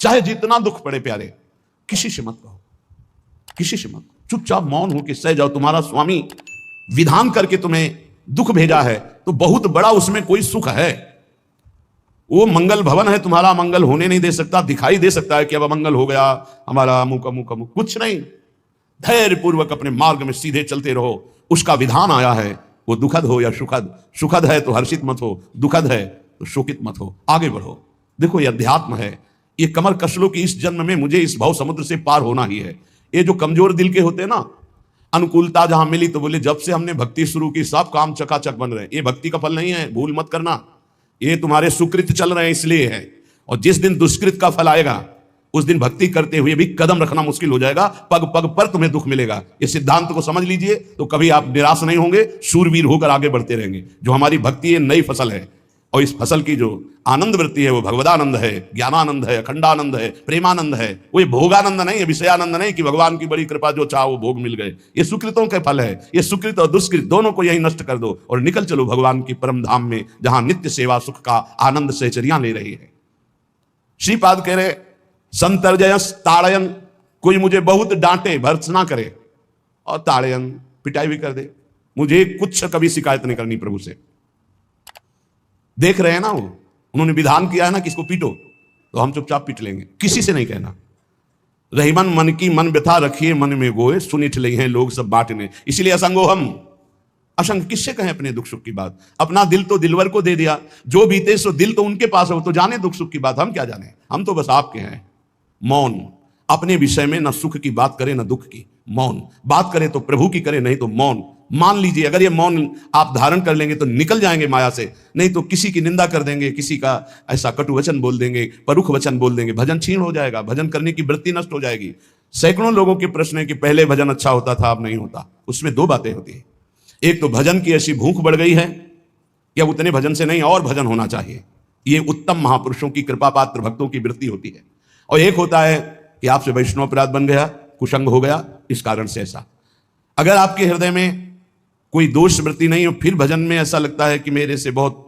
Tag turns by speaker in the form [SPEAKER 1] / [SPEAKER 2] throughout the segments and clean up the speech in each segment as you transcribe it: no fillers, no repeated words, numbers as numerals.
[SPEAKER 1] चाहे जितना दुख पड़े प्यारे, किसी से मत कहो, किसी से मत, चुपचाप मौन होकर सह जाओ। तुम्हारा स्वामी विधान करके तुम्हें दुख भेजा है तो बहुत बड़ा उसमें कोई सुख है। वो मंगल भवन है, तुम्हारा मंगल होने नहीं दे सकता। दिखाई दे सकता है कि अब अमंगल हो गया हमारा, अमुक अमुक अमुक, कुछ नहीं। धैर्य पूर्वक अपने मार्ग में सीधे चलते रहो। उसका विधान आया है, वो दुखद हो या सुखद, सुखद है तो हर्षित मत हो, दुखद है तो शोकित मत हो, आगे बढ़ो। देखो ये अध्यात्म है, ये कमर कस लो कि इस जन्म में मुझे इस भव समुद्र से पार होना ही है। ये जो कमजोर दिल के होते हैं ना, अनुकूलता जहां मिली तो बोले जब से हमने भक्ति शुरू की सब काम चकाचक बन रहे हैं। ये भक्ति का फल नहीं है, भूल मत करना। ये तुम्हारे सुकृत चल रहे हैं इसलिए है। और जिस दिन दुष्कृत का फल आएगा उस दिन भक्ति करते हुए भी कदम रखना मुश्किल हो जाएगा, पग पग पर तुम्हें दुख मिलेगा। इस सिद्धांत को समझ लीजिए तो कभी आप निराश नहीं होंगे, शूरवीर होकर आगे बढ़ते रहेंगे। जो हमारी भक्ति है नई फसल है, और इस फसल की जो आनंद वृत्ति है वो भगवदानंद है, ज्ञानानंद है, अखंडानंद है, प्रेमानंद है। वो ये भोगानंद नहीं है, विषयानंद नहीं कि भगवान की बड़ी कृपा जो चाह वो भोग मिल गए। ये सुकृतों के फल है। ये सुकृत और दुष्कृत दोनों को यही नष्ट कर दो और निकल चलो भगवान की परम धाम में, जहां नित्य सेवा सुख का आनंद सहचर्या ले रही है। श्रीपाद कह रहे संतर्जयस ताड़यन, कोई मुझे बहुत डांटे भर्त्सना करे और ताड़यन पिटाई भी कर दे, मुझे कुछ कभी शिकायत नहीं करनी प्रभु से। देख रहे हैं ना, वो उन्होंने विधान किया है ना कि इसको पीटो, तो हम चुपचाप पीट लेंगे, किसी से नहीं कहना। रहीमन मन की मन व्यथा रखिए मन में गोए, सुनिठ ले हैं लोग सब बांटने। इसलिए असंगो हम, असंग किससे कहें अपने दुख सुख की बात। अपना दिल तो दिलवर को दे दिया, जो बीते सो दिल तो उनके पास है, वो तो जाने दुख सुख की बात, हम क्या जाने, हम तो बस आपके हैं। मौन, अपने विषय में न सुख की बात करे न दुख की, मौन बात करे तो प्रभु की करे, नहीं तो मौन। मान लीजिए अगर ये मौन आप धारण कर लेंगे तो निकल जाएंगे माया से, नहीं तो किसी की निंदा कर देंगे, किसी का ऐसा कटु वचन बोल देंगे, परुख वचन बोल देंगे, भजन छीन हो जाएगा, भजन करने की वृत्ति नष्ट हो जाएगी। सैकड़ों लोगों के प्रश्न है कि पहले भजन अच्छा होता था अब नहीं होता। उसमें दो बातें होती है, एक तो भजन की ऐसी भूख बढ़ गई है या उतने भजन से नहीं और भजन होना चाहिए, ये उत्तम महापुरुषों की कृपा पात्र भक्तों की वृत्ति होती है। और एक होता है कि आपसे वैष्णव अपराध बन गया, कुसंग हो गया, इस कारण से ऐसा। अगर आपके हृदय में कोई दोष वृत्ति नहीं हो, फिर भजन में ऐसा लगता है कि मेरे से बहुत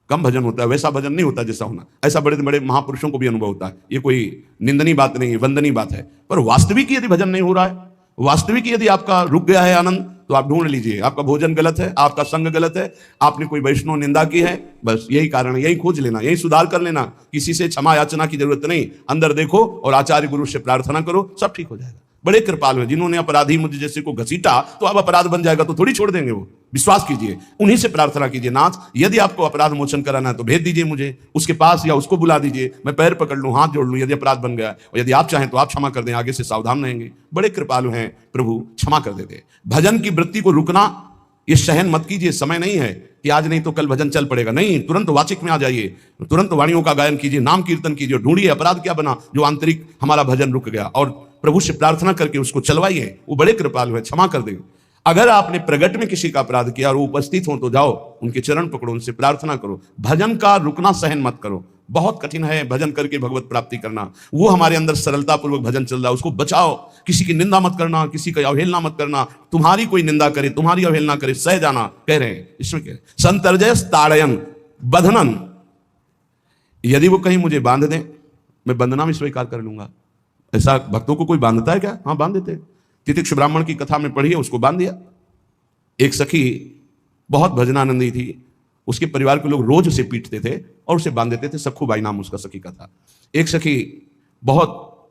[SPEAKER 1] कम भजन होता है, वैसा भजन नहीं होता जैसा होना। ऐसा बड़े बड़े महापुरुषों को भी अनुभव होता है। ये कोई निंदनीय बात नहीं है, वंदनीय बात है। पर वास्तविक यदि भजन नहीं हो रहा है, वास्तविक यदि आपका रुक गया है आनंद, तो आप ढूंढ लीजिए आपका भोजन गलत है, आपका संग गलत है, आपने कोई वैष्णव निंदा की है, बस यही कारण है। यही खोज लेना, यही सुधार कर लेना, किसी से क्षमा याचना की जरूरत नहीं। अंदर देखो और आचार्य गुरु से प्रार्थना करो, सब ठीक हो जाएगा। बड़े कृपालु हैं, जिन्होंने अपराधी मुझे जैसे को घसीटा तो अब अपराध बन जाएगा तो थोड़ी छोड़ देंगे वो, विश्वास कीजिए। उन्हीं से प्रार्थना कीजिए, नाथ यदि आपको अपराध मोचन कराना है तो भेज दीजिए मुझे उसके पास, या उसको बुला दीजिए, मैं पैर पकड़ लूं, हाथ जोड़ लूं यदि अपराध बन गया, और यदि आप चाहें तो आप क्षमा कर दें, आगे से सावधान रहेंगे। बड़े कृपालु हैं प्रभु, क्षमा कर देते। भजन की वृत्ति को रुकना ये सहन मत कीजिए। समय नहीं है कि आज नहीं तो कल भजन चल पड़ेगा, नहीं, तुरंत वाचिक में आ जाइए, तुरंत वाणियों का गायन कीजिए, नाम कीर्तन कीजिए, ढूंढिए अपराध क्या बना जो आंतरिक हमारा भजन रुक गया, और प्रभु से प्रार्थना करके उसको चलवाइए। वो बड़े कृपालु है, क्षमा कर देंगे। अगर आपने प्रगट में किसी का अपराध किया और वो उपस्थित हो तो जाओ उनके चरण पकड़ो, उनसे प्रार्थना करो। भजन का रुकना सहन मत करो, बहुत कठिन है भजन करके भगवत प्राप्ति करना। वो हमारे अंदर सरलता पूर्वक भजन चल रहा है, उसको बचाओ। किसी की निंदा मत करना, किसी का अवहेलना मत करना। तुम्हारी कोई निंदा करे, तुम्हारी अवहेलना करे, सह जाना कह रहे हैं इसमें। कह रहे संतर्जय ताड़यन बंधनन, यदि वो कहीं मुझे बांध दें मैं बंधना भी स्वीकार कर लूंगा। ऐसा भक्तों को कोई बांधता है क्या? हाँ बांध देते हैं। तितिक्ष ब्राह्मण की कथा में पढ़िए, उसको बांध दिया। एक सखी बहुत भजनानंदी थी, उसके परिवार के लोग रोज उसे पीटते थे और उसे बांध देते थे। सखूबाई नाम उसका सखी का था। एक सखी बहुत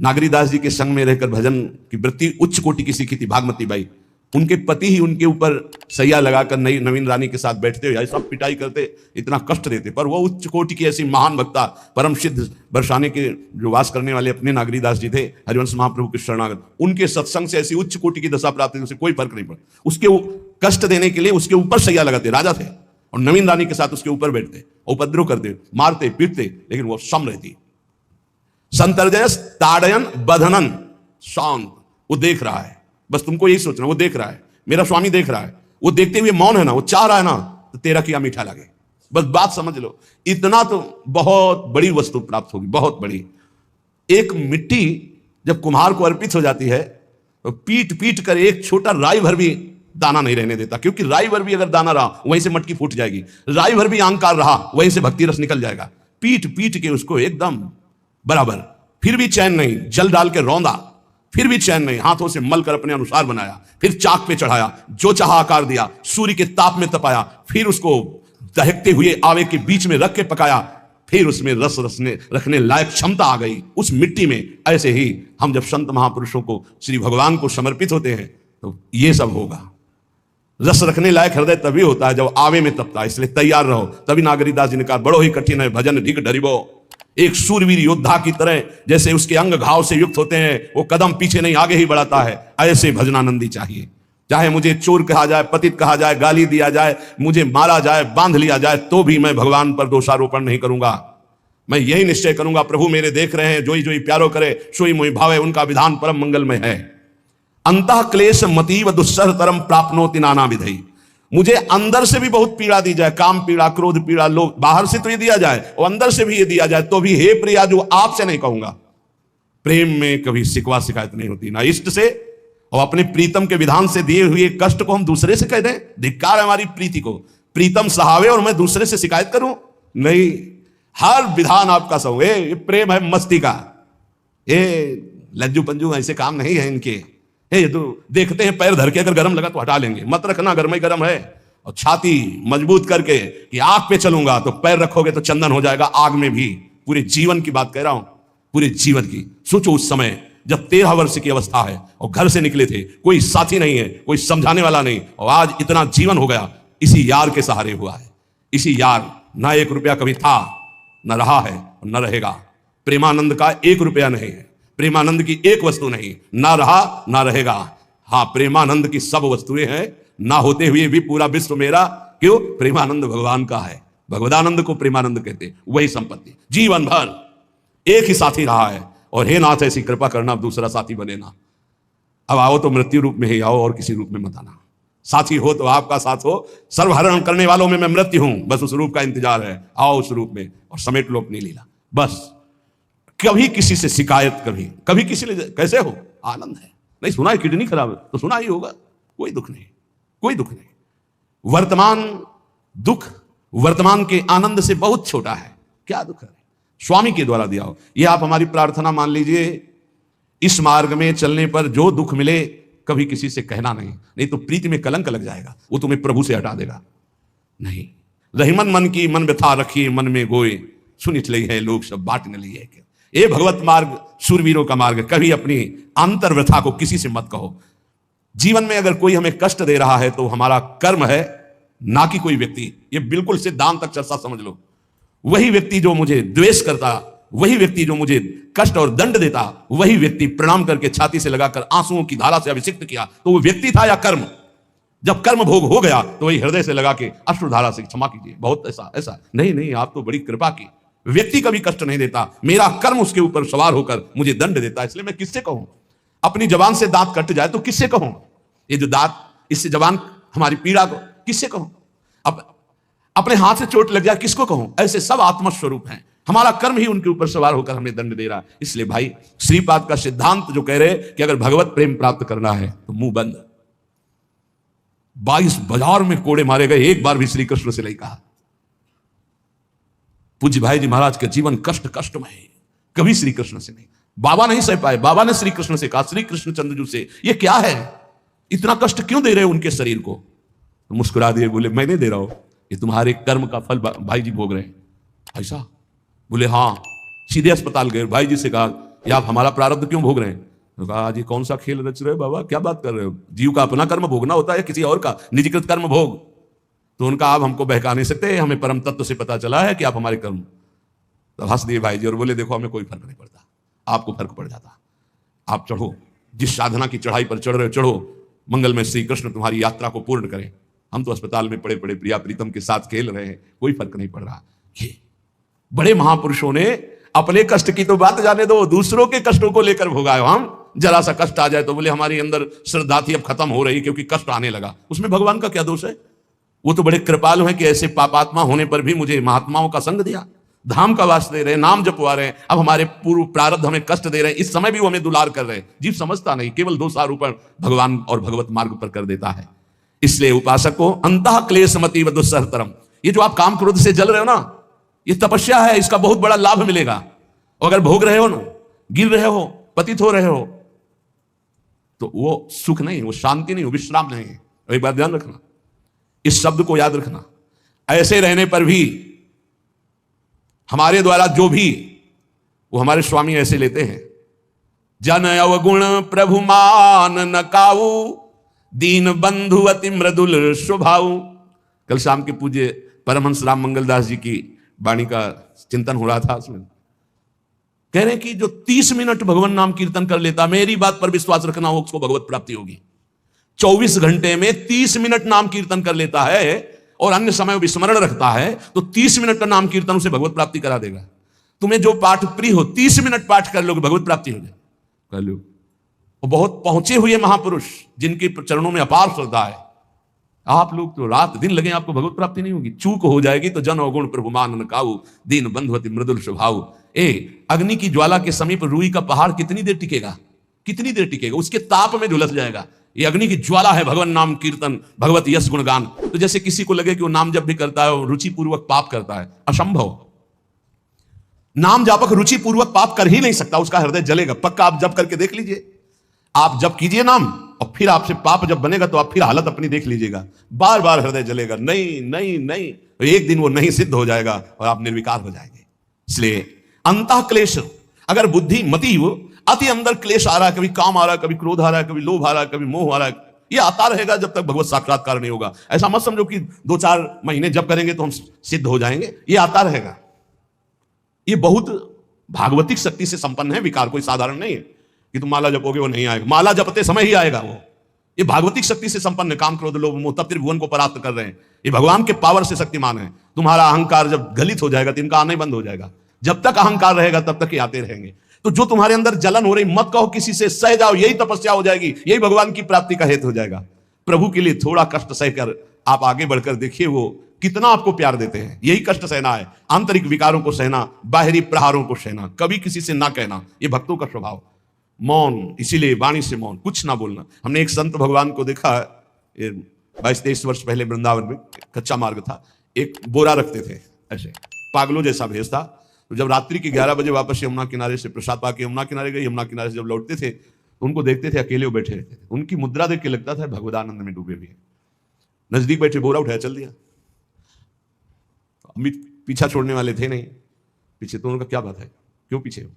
[SPEAKER 1] नागरीदास जी के संग में रहकर भजन की वृत्ति उच्च कोटि की सीखी थी, भागमती बाई। उनके पति ही उनके ऊपर सैया लगाकर नई नवीन रानी के साथ बैठते हुए ऐसा पिटाई करते, इतना कष्ट देते, पर वो उच्च कोटि की ऐसी महान वक्ता, परम सिद्ध बरसाने के जो वास करने वाले अपने नागरीदास जी थे, हरिवंश महाप्रभु के शरणागत, उनके सत्संग से ऐसी उच्च कोटि की दशा प्राप्त हुई, उसे कोई फर्क नहीं पड़ा। उसके कष्ट देने के लिए उसके ऊपर सैया लगाते, राजा थे, और नवीन रानी के साथ उसके ऊपर बैठते, उपद्रव करते, मारते पीटते, लेकिन वो सम रहती। संतर्जय ताड़यन बधनन, शांत, वो देख रहा है, बस तुमको यही सोचना, वो देख रहा है, मेरा स्वामी देख रहा है। वो देखते हुए मौन है ना, वो चाह रहा है ना, तो तेरा किया मीठा लगे, बस बात समझ लो। इतना तो बहुत बड़ी वस्तु प्राप्त होगी, बहुत बड़ी। एक मिट्टी जब कुम्हार को अर्पित हो जाती है तो पीट पीट कर एक छोटा राई भर भी दाना नहीं रहने देता, क्योंकि राई भर भी अगर दाना रहा वहीं से मटकी फूट जाएगी, राई भर भी अहंकार रहा वहीं से भक्ति रस निकल जाएगा। पीट पीट के उसको एकदम बराबर, फिर भी चैन नहीं, जल डाल के रौंदा, फिर भी चैन नहीं, हाथों से मल कर अपने अनुसार बनाया, फिर चाक पे चढ़ाया, जो चाहा आकार दिया, सूर्य के ताप में तपाया, फिर उसको दहकते हुए आवे के बीच में रख के पकाया, फिर उसमें रस रखने लायक क्षमता आ गई उस मिट्टी में। ऐसे ही हम जब संत महापुरुषों को, श्री भगवान को समर्पित होते हैं तो ये सब होगा। रस रखने लायक हृदय तभी होता है जब आवे में तपता है, इसलिए तैयार रहो। तभी नागरीदास जी ने कहा, बड़ो ही कठिन है भजन ढिक डरिबो। एक सूरवीर योद्धा की तरह जैसे उसके अंग घाव से युक्त होते हैं, वो कदम पीछे नहीं आगे ही बढ़ाता है, ऐसे भजनानंदी चाहिए। चाहे मुझे चोर कहा जाए, पतित कहा जाए, गाली दिया जाए, मुझे मारा जाए, बांध लिया जाए, तो भी मैं भगवान पर दोषारोपण नहीं करूंगा। मैं यही निश्चय करूंगा, प्रभु मेरे देख रहे हैं, जोई जोई प्यारो करे सोई मोहि भावे, उनका विधान परम मंगलमय है। अंतः क्लेश मतीव दुस्सह तरम प्राप्नोति नाना विधि। मुझे अंदर से भी बहुत पीड़ा दी जाए, काम पीड़ा, क्रोध पीड़ा, लोग बाहर से तो ये दिया जाए और अंदर से भी ये दिया जाए, तो भी हे प्रिया जो आपसे नहीं कहूंगा। प्रेम में कभी शिकवा शिकायत नहीं होती, ना इष्ट से और अपने प्रीतम के विधान से दिए हुए कष्ट को हम दूसरे से कह दें। धिक्कार है हमारी प्रीति को, प्रीतम सहावे और मैं दूसरे से शिकायत करूं? नहीं, हर विधान आपका सहू। ये प्रेम है मस्ती का, ये लज्जू पंजू ऐसे काम नहीं है इनके। ये तो देखते हैं पैर धर के अगर गर्म लगा तो हटा लेंगे, मत रखना, गर्म ही गर्म है। और छाती मजबूत करके कि आग पे चलूंगा, तो पैर रखोगे तो चंदन हो जाएगा आग में भी। पूरे जीवन की बात कह रहा हूं, पूरे जीवन की। सोचो उस समय जब 13 वर्ष की अवस्था है और घर से निकले थे, कोई साथी नहीं है, कोई समझाने वाला नहीं, और आज इतना जीवन हो गया, इसी यार के सहारे हुआ है। इसी यार, ना 1 रुपया कभी था, न रहा है और न रहेगा। प्रेमानंद का 1 रुपया नहीं है, प्रेमानंद की एक वस्तु नहीं, ना रहा ना रहेगा। हाँ, प्रेमानंद की सब वस्तुएं हैं, ना होते हुए भी पूरा विश्व मेरा। क्यों? प्रेमानंद भगवान का है, भगवदानंद को प्रेमानंद कहते, वही संपत्ति। जीवन भर एक ही साथी रहा है, और हे नाथ ऐसी कृपा करना अब दूसरा साथी बने ना। अब आओ तो मृत्यु रूप में ही आओ, और किसी रूप में मत आना। साथी हो तो आपका साथ हो, सर्वहरण करने वालों में मैं मृत्यु हूं, बस उस रूप का इंतजार है। आओ उस रूप में और समेट लो अपनी लीला। बस कभी किसी से शिकायत, कभी किसी ने कैसे हो, आनंद है। नहीं सुना है किडनी खराब है तो सुना ही होगा, कोई दुख नहीं, कोई दुख नहीं। वर्तमान दुख वर्तमान के आनंद से बहुत छोटा है। क्या दुख है? स्वामी के द्वारा दिया हो। यह आप हमारी प्रार्थना मान लीजिए, इस मार्ग में चलने पर जो दुख मिले कभी किसी से कहना नहीं, नहीं तो प्रीति में कलंक लग जाएगा, वो तुम्हें प्रभु से हटा देगा। नहीं, रहीमन मन की मन व्यथा रखी मन में गोए, सुनिच लई है लोग सब बाट न ली है। ये भगवत मार्ग शूरवीरों का मार्ग है। कभी अपनी अंतर व्यथा को किसी से मत कहो। जीवन में अगर कोई हमें कष्ट दे रहा है तो हमारा कर्म है, ना कि कोई व्यक्ति। ये बिल्कुल सिद्धांत तक चर्चा समझ लो। वही व्यक्ति जो मुझे द्वेष करता, वही व्यक्ति जो मुझे कष्ट और दंड देता, वही व्यक्ति प्रणाम करके छाती से लगाकर आंसुओं की धारा से अभिषिक्त किया, तो वो व्यक्ति था या कर्म? जब कर्म भोग हो गया तो वही हृदय से लगा के अश्रुधारा से क्षमा कीजिए, बहुत ऐसा ऐसा। नहीं, आप तो बड़ी कृपा की। व्यक्ति कभी कष्ट नहीं देता, मेरा कर्म उसके ऊपर सवार होकर मुझे दंड देता है। इसलिए मैं किससे कहूं? अपनी जबान से दांत कट जाए तो किससे कहूं? ये जो दांत, इससे जबान हमारी पीड़ा को किससे कहूं? अब अपने हाथ से चोट लग जाए किसको कहूं? ऐसे सब आत्मस्वरूप हैं, हमारा कर्म ही उनके ऊपर सवार होकर हमें दंड दे रहा है। इसलिए भाई, श्रीपाद का सिद्धांत जो कह रहे कि अगर भगवत प्रेम प्राप्त करना है तो मुंह बंद। 22 बाजार में कोड़े मारे गए, एक बार भी श्री कृष्ण से नहीं कहा। पूज्य भाई जी महाराज का जीवन कष्ट में है, कभी श्री कृष्ण से नहीं। बाबा नहीं सह पाए, बाबा ने श्री कृष्ण से कहा, श्री कृष्ण चंद्रजू से, ये क्या है, इतना कष्ट क्यों दे रहे हो उनके शरीर को? तो मुस्कुरा दिए, बोले मैं नहीं दे रहा हूं, ये तुम्हारे कर्म का फल भाई जी भोग रहे हैं। ऐसा? बोले हाँ। सीधे अस्पताल गए, भाई जी से कहा ये आप हमारा प्रारब्ध क्यों भोग रहे हैं? तो कहा आज ये कौन सा खेल रच रहे हो बाबा, क्या बात कर रहे हो? जीव का अपना कर्म भोगना होता है, किसी और का निजीकृत कर्म भोग? तो उनका आप हमको बहका नहीं सकते, हमें परम तत्व से पता चला है कि आप हमारे कर्म। तो हंस दिए भाई जी और बोले देखो हमें कोई फर्क नहीं पड़ता, आपको फर्क पड़ जाता। आप चढ़ो, जिस साधना की चढ़ाई पर चढ़ रहे हो चढ़ो, मंगल में श्री कृष्ण तुम्हारी यात्रा को पूर्ण करें। हम तो अस्पताल में पड़े पड़े प्रिया प्रीतम के साथ खेल रहे हैं, कोई फर्क नहीं पड़ रहा। ये बड़े महापुरुषों ने अपने कष्ट की तो बात जाने दो, दूसरों के कष्टों को लेकर भोगाए। हम जरा सा कष्ट आ जाए तो बोले हमारी अंदर श्रद्धा थी अब खत्म हो रही क्योंकि कष्ट आने लगा। उसमें भगवान का क्या दोष है? वो तो बड़े कृपालु हैं कि ऐसे पापात्मा होने पर भी मुझे महात्माओं का संग दिया, धाम का वास दे रहे हैं, नाम जपवा रहे हैं। अब हमारे पूर्व प्रारब्ध हमें कष्ट दे रहे हैं, इस समय भी वो हमें दुलार कर रहे हैं। जीव समझता नहीं, केवल दोषारोपण भगवान और भगवत मार्ग पर कर देता है। इसलिए उपासक को अंतः क्लेशमति व दुस्सहतरम, ये जो आप काम क्रोध से जल रहे हो ना, ये तपस्या है, इसका बहुत बड़ा लाभ मिलेगा। और अगर भोग रहे हो ना, गिर रहे हो, पतित हो रहे हो, तो वो सुख नहीं, वो शांति नहीं, वो विश्राम नहीं है। एक बात ध्यान रखना, इस शब्द को याद रखना। ऐसे रहने पर भी हमारे द्वारा जो भी, वो हमारे स्वामी ऐसे लेते हैं। जन अवगुण प्रभु मान न काऊ, दीन बंधु अति मृदुल स्वभाव। कल शाम के पूज्य परमहंस राम मंगल दास जी की वाणी का चिंतन हो रहा था, उसमें कह रहे हैं कि जो 30 मिनट भगवान नाम कीर्तन कर लेता, मेरी बात पर विश्वास रखना हो, उसको भगवत प्राप्ति होगी। 24 घंटे में 30 मिनट नाम कीर्तन कर लेता है और अन्य समय विस्मरण रखता है, तो 30 मिनट का नाम कीर्तन उसे भगवत प्राप्ति करा देगा। तुम्हें जो पाठ प्रिय हो, 30 मिनट पाठ कर लोगे, भगवत प्राप्ति हो जाए, कर लो। और बहुत पहुंचे हुए महापुरुष जिनके चरणों में अपार श्रद्धा है, आप लोग तो रात दिन लगे, आपको भगवत प्राप्ति नहीं होगी। चूक हो जाएगी तो जन अवगुण प्रभु मान न काऊ, दीन बंधु अति मृदुल स्वभाव। अग्नि की ज्वाला के समीप रुई का पहाड़ कितनी देर टिकेगा? कितनी देर टिकेगा? उसके ताप में झुलस जाएगा। ये अग्नि की ज्वाला है भगवान नाम कीर्तन, भगवत यश गुणगान। तो जैसे किसी को लगे कि वो नाम जब भी करता है वो रुचि पूर्वक पाप करता है, असंभव। नाम जापक रुचि पूर्वक पाप कर ही नहीं सकता, उसका हृदय जलेगा। पक्का आप जब करके देख लीजिए, आप जब कीजिए नाम और फिर आपसे पाप जब बनेगा तो आप फिर हालत अपनी देख लीजिएगा, बार बार हृदय जलेगा, नहीं नहीं नहीं। एक दिन वो नहीं सिद्ध हो जाएगा और आप निर्विकार हो जाएंगे। इसलिए अंतः क्लेश, अगर बुद्धि मति वो अति अंदर क्लेश आ रहा है, कभी काम आ रहा है, कभी क्रोध आ रहा है, कभी लोभ आ रहा है, कभी मोह आ रहा है, ये आता रहेगा जब तक भगवत साक्षात्कार नहीं होगा। ऐसा मत समझो कि 2-4 महीने जब करेंगे तो हम सिद्ध हो जाएंगे, ये आता रहेगा। ये बहुत भागवतिक शक्ति से संपन्न है विकार, कोई साधारण नहीं है कि तुम माला जपोगे वो नहीं आएगा। माला जपते समय ही आएगा वो। ये भागवतिक शक्ति से संपन्न है। काम क्रोध लोभ मोह तब त्रिभुवन को परास्त कर रहे हैं। ये भगवान के पावर से शक्तिमान है। तुम्हारा अहंकार जब गलित हो जाएगा तो इनका आना ही बंद हो जाएगा। जब तक अहंकार रहेगा तब तक ये आते रहेंगे। तो जो तुम्हारे अंदर जलन हो रही, मत कहो किसी से, सह जाओ, यही तपस्या हो जाएगी, यही भगवान की प्राप्ति का हेतु हो जाएगा। प्रभु के लिए थोड़ा कष्ट सहकर आप आगे बढ़कर देखिए वो कितना आपको प्यार देते हैं। यही कष्ट सहना है, आंतरिक विकारों को सहना, बाहरी प्रहारों को सहना, कभी किसी से ना कहना, ये भक्तों का स्वभाव। मौन, इसीलिए वाणी से मौन, कुछ ना बोलना। हमने एक संत भगवान को देखा, 22-23 वर्ष पहले वृंदावन में, कच्चा मार्ग था, एक बोरा रखते थे, ऐसे पागलों जैसा भेष था। तो जब रात्रि के 11 बजे वापस यमुना किनारे से प्रसाद पाके यमुना किनारे गए, यमुना किनारे से जब लौटते थे तो उनको देखते थे अकेले वो बैठे रहते थे। उनकी मुद्रा देख के लगता था भगवदानंद में डूबे हुए। नजदीक बैठे, बोरा उठाया, चल दिया। अमित पीछा छोड़ने वाले थे नहीं पीछे, तो उनका क्या बात है, क्यों पीछे हो?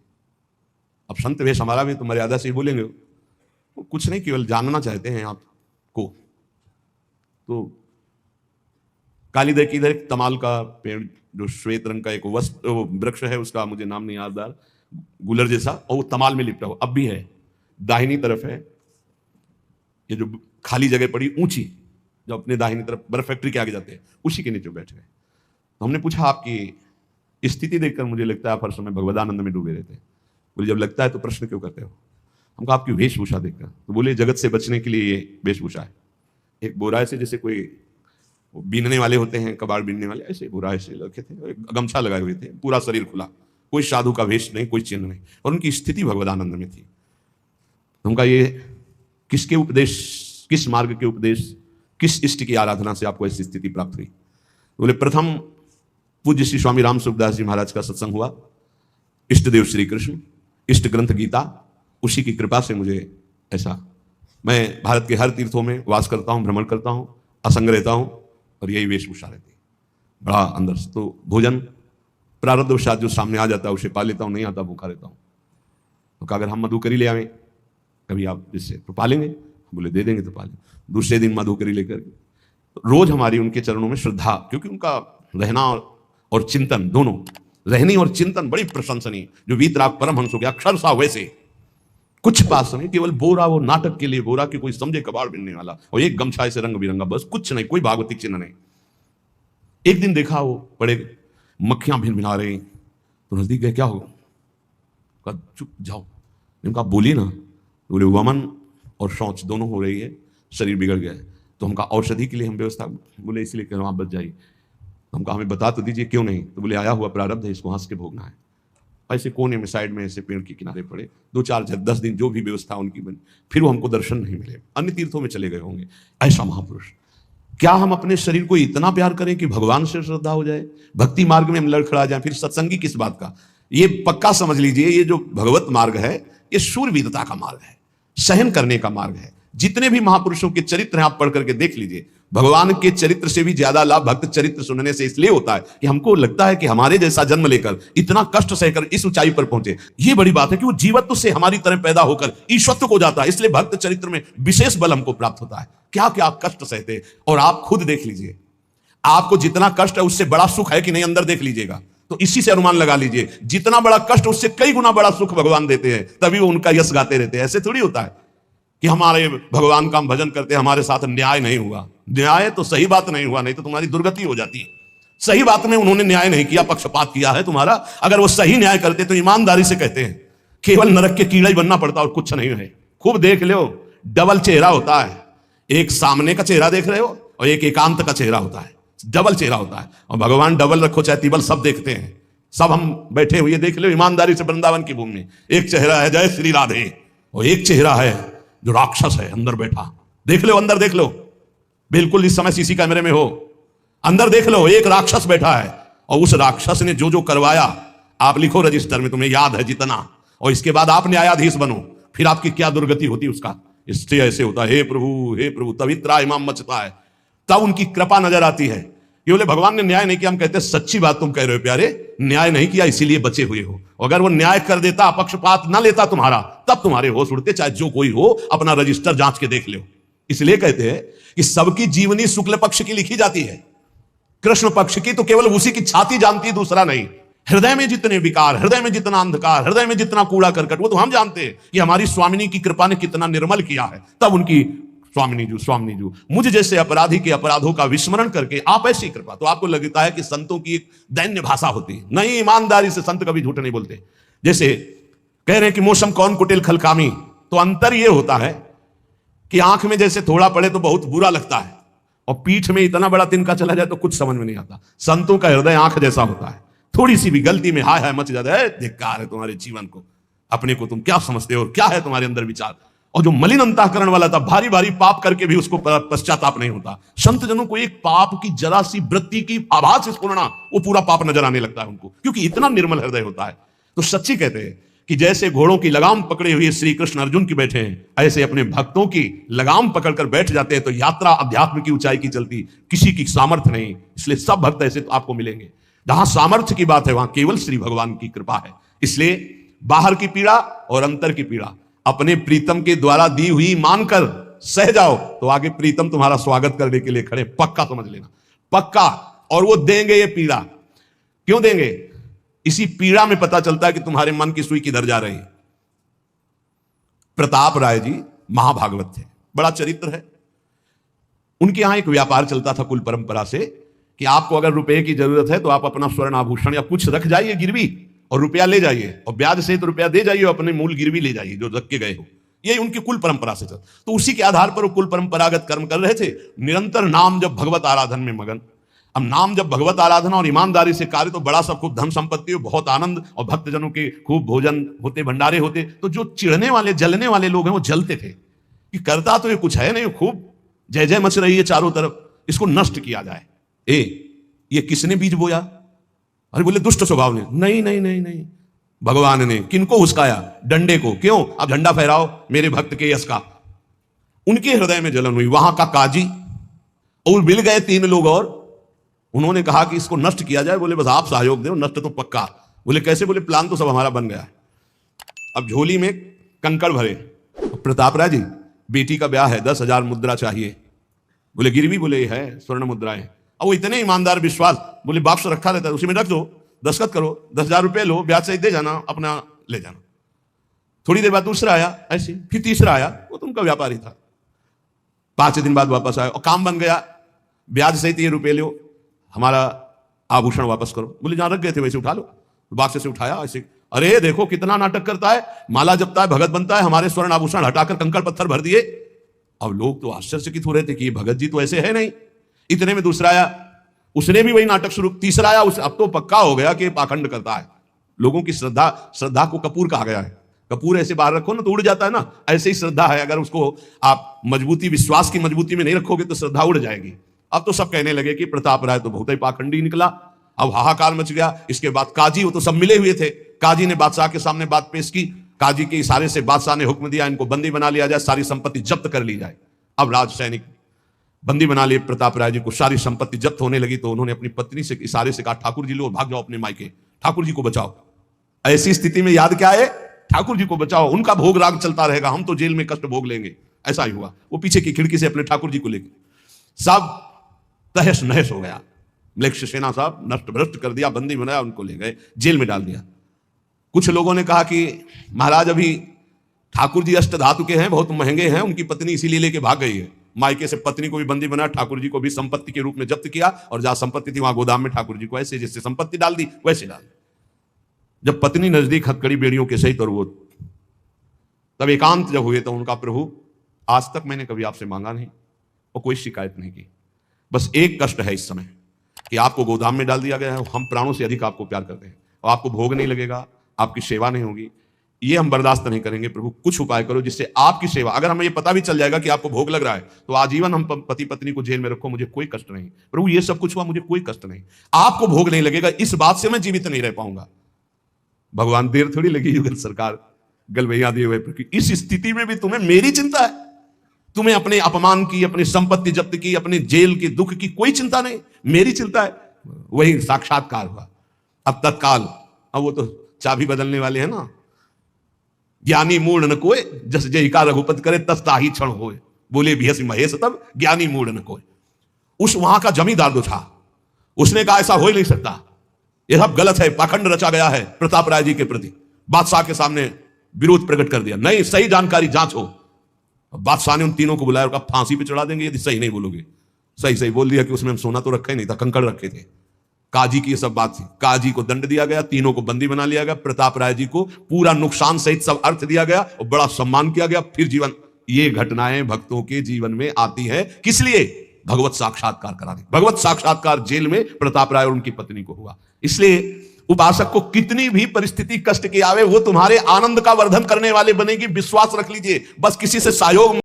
[SPEAKER 1] अब संत वेश हमारा भी तो मर्यादा से ही बोलेंगे, वो कुछ नहीं, केवल जानना चाहते हैं आपको। तो कालीदर की इधर एक तमाल का पेड़, जो श्वेत रंग का एक वृक्ष है, उसका मुझे नाम नहीं याद आ रहा, गुलर जैसा, और वो तमाल में लिपटा हुआ अब भी है। दाहिनी तरफ है ये जो खाली जगह पड़ी ऊंची, जो अपने दाहिनी तरफ बर्फ फैक्ट्री के आगे जाते हैं, उसी के नीचे बैठ गए। तो हमने पूछा आपकी स्थिति देखकर मुझे लगता है आप हर समय भगवदानंद में डूबे रहते हैं। बोले जब लगता है तो प्रश्न क्यों करते हो? हम कहा आपकी वेशभूषा देखकर। तो बोले जगत से बचने के लिए ये वेशभूषा है। एक बोरा ऐसे, जैसे कोई बीनने वाले होते हैं, कबाड़ बीनने वाले, ऐसे बोरा ऐसे रखे थे, गमछा लगाए हुए थे, पूरा शरीर खुला, कोई साधु का वेश नहीं, कोई चिन्ह नहीं, और उनकी स्थिति भगवदानंद में थी। उनका ये किसके उपदेश, किस मार्ग के उपदेश, किस इष्ट की आराधना से आपको ऐसी स्थिति प्राप्त हुई? बोले प्रथम पूज्य श्री स्वामी राम सुखदास जी महाराज का सत्संग हुआ, इष्ट देव श्री कृष्ण, इष्ट ग्रंथ गीता, उसी की कृपा से मुझे ऐसा, मैं भारत के हर तीर्थों में वास करता हूँ, भ्रमण करता हूँ, असंग रहता हूँ, और यही वेशभूषा रहती है बड़ा अंदर से। तो भोजन प्रारब्धवशात जो सामने आ जाता है उसे पा लेता हूँ, नहीं आता भूखा रहता हूँ। तो अगर हम मधुकरी ले आवें कभी आप जिससे, तो पा लेंगे? बोले दे देंगे तो पा लेंगे। दूसरे दिन मधुकरी लेकर रोज हमारी उनके चरणों में श्रद्धा, क्योंकि उनका रहना और चिंतन दोनों, रहनी और चिंतन बड़ी प्रशंसनीय। जो वीतराग परमहंस हो गया, अक्षरशः वैसे कुछ पास नहीं, केवल बोरा, वो नाटक के लिए बोरा की कोई समझे कबाड़ बिनने वाला, और एक गमछा से रंग बिरंगा, बस कुछ नहीं, कोई भागवतिक चिन्ह नहीं। एक दिन देखा वो बड़े मक्खियां भिन भिना रही, तो नजदीक गए, क्या होगा? कहा चुप जाओ। इनका बोली ना, बोले वमन और शौच दोनों हो रही है, शरीर बिगड़ गया है। तो हमका औषधि के लिए हम व्यवस्था, बोले इसलिए कह रहा हूं आप बच जाइए। हमका हमें बता तो दीजिए क्यों नहीं? तो बोले आया हुआ प्रारब्ध है, इसको हंस के भोगना है। ऐसे कोने में साइड में ऐसे पेड़ के किनारे पड़े, 2-4-10 दिन जो भी व्यवस्था उनकी बनी, फिर वो हमको दर्शन नहीं मिले, अन्य तीर्थों में चले गए होंगे। ऐसा महापुरुष। क्या हम अपने शरीर को इतना प्यार करें कि भगवान से श्रद्धा हो जाए, भक्ति मार्ग में हम लड़खड़ा जाए? फिर सत्संगी किस बात का? ये पक्का समझ लीजिए, ये जो भगवत मार्ग है ये शूरवीरता का मार्ग है, सहन करने का मार्ग है। जितने भी महापुरुषों के चरित्र हैं आप पढ़ करके देख लीजिए, भगवान के चरित्र से भी ज्यादा लाभ भक्त चरित्र सुनने से इसलिए होता है कि हमको लगता है कि हमारे जैसा जन्म लेकर इतना कष्ट सहकर इस ऊंचाई पर पहुंचे, ये बड़ी बात है कि वो जीवत्व से हमारी तरह पैदा होकर ईश्वरत्व को जाता है। इसलिए भक्त चरित्र में विशेष बल हमको प्राप्त होता है। क्या क्या कष्ट सहते, और आप खुद देख लीजिए, आपको जितना कष्ट है उससे बड़ा सुख है कि नहीं, अंदर देख लीजिएगा तो इसी से अनुमान लगा लीजिए, जितना बड़ा कष्ट उससे कई गुना बड़ा सुख भगवान देते हैं, तभी वो उनका यश गाते रहते हैं। ऐसे थोड़ी होता है कि हमारे भगवान का हम भजन करते हैं, हमारे साथ न्याय नहीं हुआ। न्याय तो सही बात नहीं हुआ, नहीं तो तुम्हारी दुर्गति हो जाती है। सही बात में उन्होंने न्याय नहीं किया, पक्षपात किया है तुम्हारा। अगर वो सही न्याय करते तो ईमानदारी से कहते हैं, केवल नरक के कीड़ा ही बनना पड़ता और कुछ नहीं है। खूब देख लो, डबल चेहरा होता है, एक सामने का चेहरा देख रहे हो और एक एकांत का चेहरा होता है, डबल चेहरा होता है। और भगवान डबल रखो चाहे तिबल, सब देखते हैं। सब हम बैठे हुए देख लो ईमानदारी से वृंदावन की भूमि में, एक चेहरा है जय श्री राधे और एक चेहरा है जो राक्षस है अंदर बैठा। देख लो, अंदर देख लो, बिल्कुल इस समय सीसी कैमरे में हो, अंदर देख लो, एक राक्षस बैठा है और उस राक्षस ने जो जो करवाया आप लिखो रजिस्टर में, तुम्हें याद है जितना, और इसके बाद आप न्यायाधीश बनो, फिर आपकी क्या दुर्गति होती उसका। इससे ऐसे होता है, हे प्रभु तभी त्राहिमाम मचता है, तब उनकी कृपा नजर आती है। ये बोले भगवान ने न्याय नहीं किया, हम कहते हैं सच्ची बात तुम कह रहे हो प्यारे, न्याय नहीं किया इसीलिए बचे हुए हो। अगर वो न्याय कर देता, पक्षपात ना लेता तुम्हारा, तब तुम्हारे होश उड़ते, चाहे जो कोई हो, अपना रजिस्टर जांच के देख लो। इसलिए कहते हैं कि सबकी जीवनी शुक्ल पक्ष की लिखी जाती है, कृष्ण पक्ष की तो केवल उसी की छाती जानती है, दूसरा नहीं। हृदय में जितने विकार, हृदय में जितना अंधकार, हृदय में जितना कूड़ा करकट, वो तो हम जानते हैं कि हमारी स्वामिनी की कृपा ने कितना निर्मल किया है। तब उनकी स्वामिनी जू मुझ जैसे अपराधी के अपराधों का विस्मरण करके आप ऐसी कृपा, तो आपको लगता है कि संतों की एक दैन्य भाषा होती है। नहीं, ईमानदारी से संत कभी झूठ नहीं बोलते। जैसे कह रहे हैं कि मौसम कौन कुटिल खलकामी, तो अंतर यह होता है कि आंख में जैसे थोड़ा पड़े तो बहुत बुरा लगता है, और पीठ में इतना बड़ा तिनका चला जाए तो कुछ समझ में नहीं आता। संतों का हृदय आंख जैसा होता है, थोड़ी सी भी गलती में हाय हाय मच जाता है, धिक्कार है तुम्हारे जीवन को, अपने को तुम क्या समझते हो, क्या है तुम्हारे अंदर विचार। और जो मलिन अंतःकरण वाला था, भारी भारी पाप करके भी उसको पश्चाताप नहीं होता। संत जनों को एक पाप की जरा सी वृत्ति की आभास स्फुरना, वो पूरा पाप नजर आने लगता है उनको, क्योंकि इतना निर्मल हृदय होता है। तो सच्ची कहते हैं कि जैसे घोड़ों की लगाम पकड़े हुए श्री कृष्ण अर्जुन की बैठे हैं, ऐसे अपने भक्तों की लगाम पकड़कर बैठ जाते हैं, तो यात्रा अध्यात्म की ऊंचाई की चलती, किसी की सामर्थ्य नहीं। इसलिए सब भक्त ऐसे तो आपको मिलेंगे। जहां सामर्थ्य की बात है वहां केवल श्री भगवान की कृपा है। इसलिए बाहर की पीड़ा और अंतर की पीड़ा अपने प्रीतम के द्वारा दी हुई मानकर सह जाओ, तो आगे प्रीतम तुम्हारा स्वागत करने के लिए खड़े, पक्का समझ लेना, पक्का। और वो देंगे ये पीड़ा, क्यों देंगे? इसी पीड़ा में पता चलता है कि तुम्हारे मन की सुई किधर जा रही है। प्रताप राय जी महाभागवत थे, बड़ा चरित्र है। उनके यहां एक व्यापार चलता था कुल परंपरा से कि आपको अगर रुपए की जरूरत है तो आप अपना स्वर्ण आभूषण या कुछ रख जाइए गिरवी, और रुपया ले जाइए, और ब्याज से तो रुपया दे जाइए, अपने मूल गिरवी ले जाइए जो रख के गए हो। ये उनकी कुल परंपरा से चल, तो उसी के आधार पर वो कुल परंपरागत कर्म कर रहे थे। निरंतर नाम जब भगवत आराधन में मगन। अब नाम जब भगवत आराधना और ईमानदारी से कार्य, तो बड़ा सब खूब धन संपत्ति हो, बहुत आनंद, और भक्तजनों के खूब भोजन होते, भंडारे होते। तो जो चिढ़ने वाले जलने वाले लोग हैं वो जलते थे कि करता तो ये कुछ है नहीं, खूब जय जय मच रही है चारों तरफ, इसको नष्ट किया जाए। ये किसने बीज बोया? अरे बोले दुष्ट स्वभाव ने। नहीं नहीं नहीं नहीं, भगवान ने। किनको हुस्काया? डंडे को। क्यों? अब झंडा फहराओ मेरे भक्त के यश का। उनके हृदय में जलन हुई। वहां का काजी और मिल गए 3 लोग, और उन्होंने कहा कि इसको नष्ट किया जाए। बोले बस आप सहयोग दो, नष्ट तो पक्का। बोले कैसे? बोले प्लान तो सब हमारा बन गया है। अब झोली में कंकड़ भरे। प्रताप राय जी बेटी का ब्याह है, 10,000 मुद्रा चाहिए। बोले गिरवी? बोले है स्वर्ण मुद्राएं। अब वो इतने ईमानदार विश्वास, बोले बॉक्स रखा रहता है उसी में रख दो, दस्तखत करो, 10,000 रुपये लो, ब्याज से दे जाना, अपना ले जाना। थोड़ी देर बाद दूसरा आया ऐसे, फिर तीसरा आया, वो तो उनका व्यापारी था। 5 दिन बाद वापस आया और काम बन गया, ब्याज सहित ये रुपये लो, हमारा आभूषण वापस करो। बोले जहां रख गए थे वैसे उठा लो। बाक्स से उठाया ऐसे, अरे देखो कितना नाटक करता है, माला जपता है, भगत बनता है, हमारे स्वर्ण आभूषण हटाकर कंकड़ पत्थर भर दिए। अब लोग तो आश्चर्यचकित हो रहे थे कि ये भगत जी तो ऐसे है नहीं। इतने में दूसरा आया, उसने भी वही नाटक शुरू। तीसरा आया, अब तो पक्का हो गया कि पाखंड करता है। लोगों की श्रद्धा को कपूर कहा गया है। कपूर ऐसे बाहर रखो ना तो उड़ जाता है ना, ऐसे ही श्रद्धा है। अगर उसको आप मजबूती, विश्वास की मजबूती में नहीं रखोगे तो श्रद्धा उड़ जाएगी। अब तो सब कहने लगे कि प्रताप राय तो बहुत ही पाखंडी निकला, अब हाहाकार मच गया। इसके बाद काजी, वो तो सब मिले हुए थे, काजी ने बादशाह के सामने बात पेश की। काजी के इशारे से बादशाह ने हुक्म दिया इनको बंदी बना लिया जाए, सारी संपत्ति जब्त कर ली जाए। अब राज सैनिक बंदी बना लिए प्रताप राय जी को, सारी संपत्ति जब्त होने लगी तो उन्होंने अपनी पत्नी से इशारे से कहा ठाकुर जी लो भाग जाओ अपने मायके, ठाकुर जी को बचाओ। ऐसी स्थिति में याद क्या है, ठाकुर जी को बचाओ, उनका भोग राग चलता रहेगा, हम तो जेल में कष्ट भोग लेंगे। ऐसा ही हुआ, वो पीछे की खिड़की से अपने ठाकुर जी को लेके सब तहस नहस हो गया। मलेक्ष सेना साहब नष्ट भ्रष्ट कर दिया, बंदी बनाया, उनको ले गए जेल में डाल दिया। कुछ लोगों ने कहा कि महाराज अभी ठाकुर जी अष्ट धातु के हैं, बहुत महंगे हैं, उनकी पत्नी इसीलिए लेके भाग गई है। मायके से पत्नी को भी बंदी बनाया, ठाकुर जी को भी संपत्ति के रूप में जब्त किया, और जहां संपत्ति थी वहां गोदाम में ठाकुर जी को ऐसे जैसे संपत्ति डाल दी वैसे डाल दी। जब पत्नी नजदीक हथकड़ी बेड़ियों के सहित और वो तब एकांत जब हुए तो उनका प्रभु आज तक मैंने कभी आपसे मांगा नहीं और कोई शिकायत नहीं की, बस एक कष्ट है इस समय कि आपको गोदाम में डाल दिया गया है, हम प्राणों से अधिक आपको प्यार करते हैं और आपको भोग नहीं लगेगा, आपकी सेवा नहीं होगी, ये हम बर्दाश्त नहीं करेंगे। प्रभु कुछ उपाय करो जिससे आपकी सेवा, अगर हमें ये पता भी चल जाएगा कि आपको भोग लग रहा है तो आजीवन हम पति पत्नी को जेल में रखो, मुझे कोई कष्ट नहीं। प्रभु ये सब कुछ हुआ, मुझे कोई कष्ट नहीं, आपको भोग नहीं लगेगा, इस बात से मैं जीवित नहीं रह पाऊंगा। भगवान देर थोड़ी लगी युगल सरकार गलवैया दिए हुए, इस स्थिति में भी तुम्हें मेरी चिंता है, तुम्हें अपने अपमान की, अपनी संपत्ति जब्त की, अपने जेल के दुख की कोई चिंता नहीं, मेरी चिंता है। वही साक्षात्कार हुआ। अब तत्काल, अब वो तो चाबी बदलने वाले हैं ना, ज्ञानी मूढ़ न कोय जस जय का रघुपत करे तस ताही क्षण होए, बोले भी हसी महेश तब ज्ञानी मूढ़ न कोय। उस वहां का जमींदार जो था उसने कहा ऐसा हो ही नहीं सकता, यह सब गलत है, पाखंड रचा गया है प्रताप राय जी के प्रति। बादशाह के सामने विरोध प्रकट कर दिया, नहीं सही जानकारी जांच हो। बादशाह ने उन तीनों को बुलाया और कहा फांसी पे चढ़ा देंगे यदि सही नहीं बोलोगे। सही सही बोल दिया कि उसमें हम सोना तो रखा ही नहीं था, कंकड़ रखे थे। काजी की ये सब बात थी, काजी को दंड दिया गया, तीनों को बंदी बना लिया गया, प्रताप राय जी को पूरा नुकसान सहित सब अर्थ दिया गया और बड़ा सम्मान किया गया। फिर जीवन, ये घटनाएं भक्तों के जीवन में आती है, किस लिए? भगवत साक्षात्कार कराने। भगवत साक्षात्कार जेल में प्रताप राय और उनकी पत्नी को हुआ। इसलिए उपासक को कितनी भी परिस्थिति कष्ट की आवे, वो तुम्हारे आनंद का वर्धन करने वाले बनेगी, विश्वास रख लीजिए। बस किसी से सहयोग